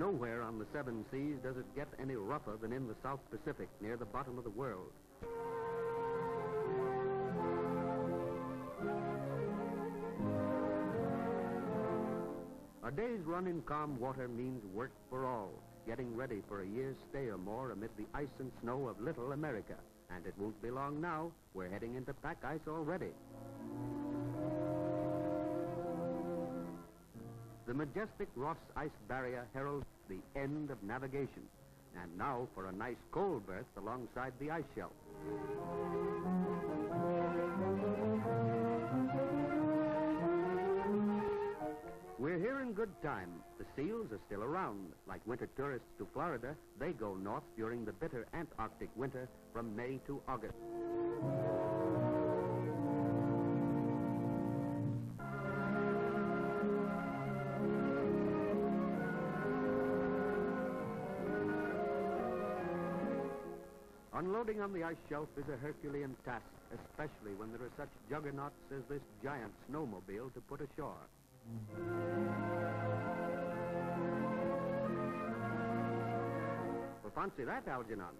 Nowhere on the seven seas does it get any rougher than in the South Pacific, near the bottom of the world. A day's run in calm water means work for all, getting ready for a year's stay or more amid the ice and snow of Little America. And it won't be long now. We're heading into pack ice already. The majestic Ross Ice Barrier heralds the end of navigation. And now for a nice cold berth alongside the ice shelf. We're here in good time. The seals are still around. Like winter tourists to Florida, they go north during the bitter Antarctic winter from May to August. Unloading on the ice shelf is a Herculean task, especially when there are such juggernauts as this giant snowmobile to put ashore. Well, fancy that, Algernon.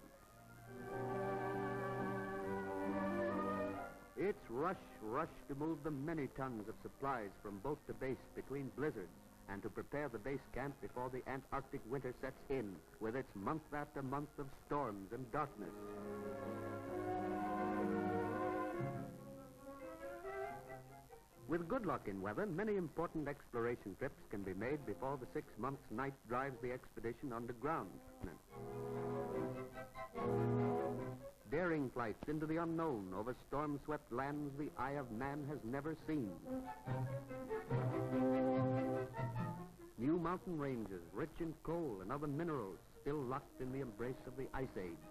It's rush to move the many tons of supplies from boat to base between blizzards and to prepare the base camp before the Antarctic winter sets in with its month after month of storms and darkness. With good luck in weather, many important exploration trips can be made before the 6 months night drives the expedition underground. Daring flights into the unknown over storm-swept lands the eye of man has never seen. New mountain ranges, rich in coal and other minerals, still locked in the embrace of the Ice Age.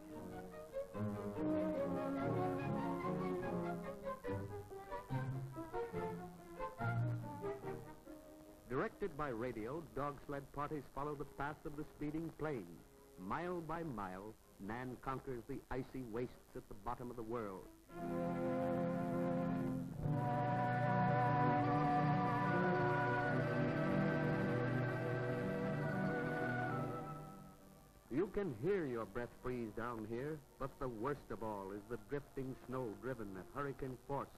Directed by radio, dog sled parties follow the path of the speeding plane. Mile by mile, man conquers the icy wastes at the bottom of the world. You can hear your breath freeze down here, but the worst of all is the drifting snow driven at hurricane force.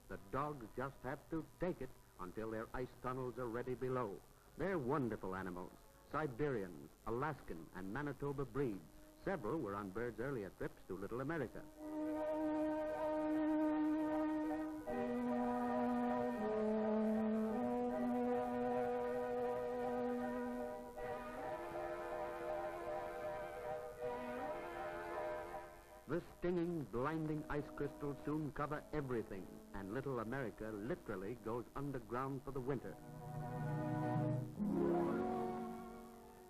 The dogs just have to take it until their ice tunnels are ready below. They're wonderful animals, Siberian, Alaskan, and Manitoba breeds. Several were on Bird's earlier trips to Little America. The stinging, blinding ice crystals soon cover everything, and Little America literally goes underground for the winter.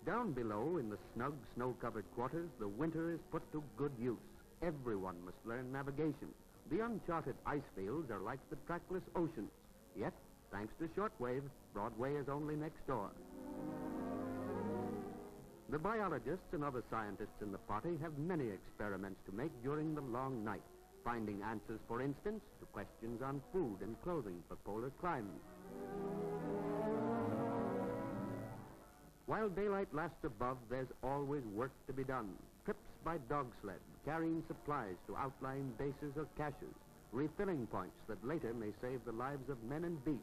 Down below, in the snug, snow-covered quarters, the winter is put to good use. Everyone must learn navigation. The uncharted ice fields are like the trackless oceans. Yet, thanks to shortwave, Broadway is only next door. The biologists and other scientists in the party have many experiments to make during the long night, finding answers, for instance, to questions on food and clothing for polar climes. While daylight lasts above, there's always work to be done. Trips by dog sled, carrying supplies to outlying bases or caches, refilling points that later may save the lives of men and beasts.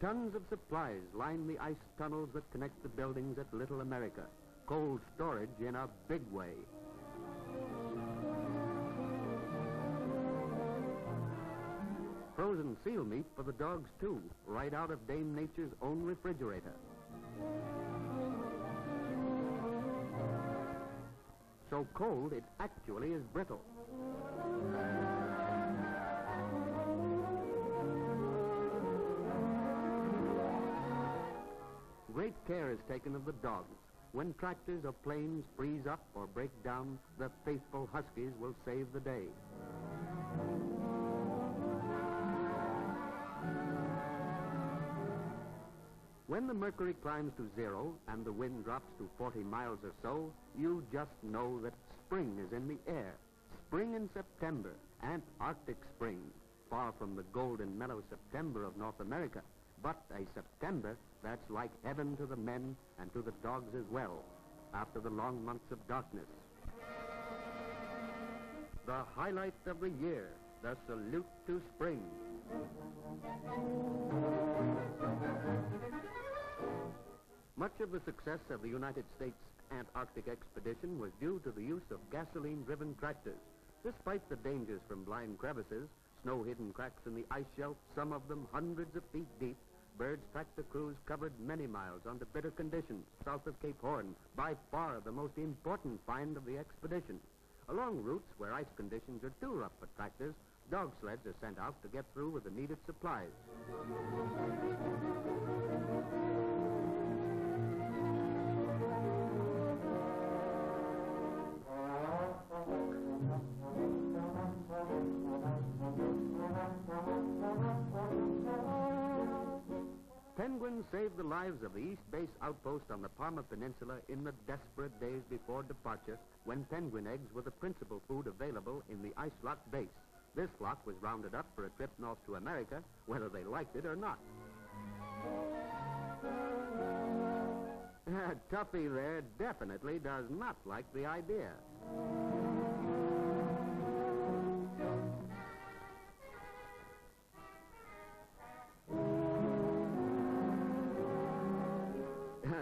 Tons of supplies line the ice tunnels that connect the buildings at Little America. Cold storage in a big way. Frozen seal meat for the dogs, too, right out of Dame Nature's own refrigerator. So cold, it actually is brittle. Great care is taken of the dogs. When tractors or planes freeze up or break down, the faithful huskies will save the day. When the mercury climbs to 0 and the wind drops to 40 miles or so, you just know that spring is in the air. Spring in September, Antarctic spring, far from the golden mellow September of North America, but a September that's like heaven to the men and to the dogs as well, after the long months of darkness. The highlight of the year, the salute to spring. Much of the success of the United States Antarctic expedition was due to the use of gasoline-driven tractors. Despite the dangers from blind crevices, snow-hidden cracks in the ice shelf, some of them hundreds of feet deep, Bird's tractor crews covered many miles under bitter conditions south of Cape Horn, by far the most important find of the expedition. Along routes where ice conditions are too rough for tractors, dog sleds are sent out to get through with the needed supplies. Penguins saved the lives of the East Base outpost on the Palmer Peninsula in the desperate days before departure, when penguin eggs were the principal food available in the ice-locked base. This flock was rounded up for a trip north to America, whether they liked it or not. Tuffy there definitely does not like the idea.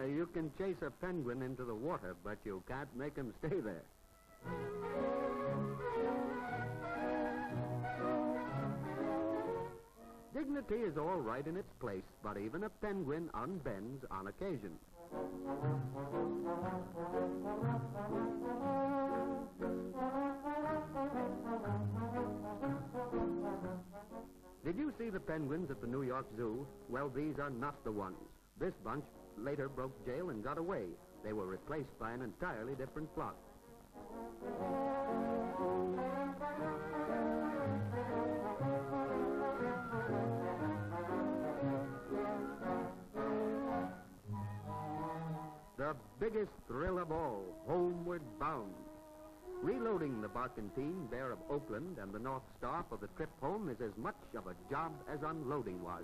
You can chase a penguin into the water, but you can't make him stay there. Dignity is all right in its place, but even a penguin unbends on occasion. Did you see the penguins at the New York Zoo? Well, these are not the ones. This bunch later broke jail and got away. They were replaced by an entirely different flock. The biggest thrill of all, Homeward Bound. Reloading the barkentine there of Oakland and the North Star for the trip home is as much of a job as unloading was.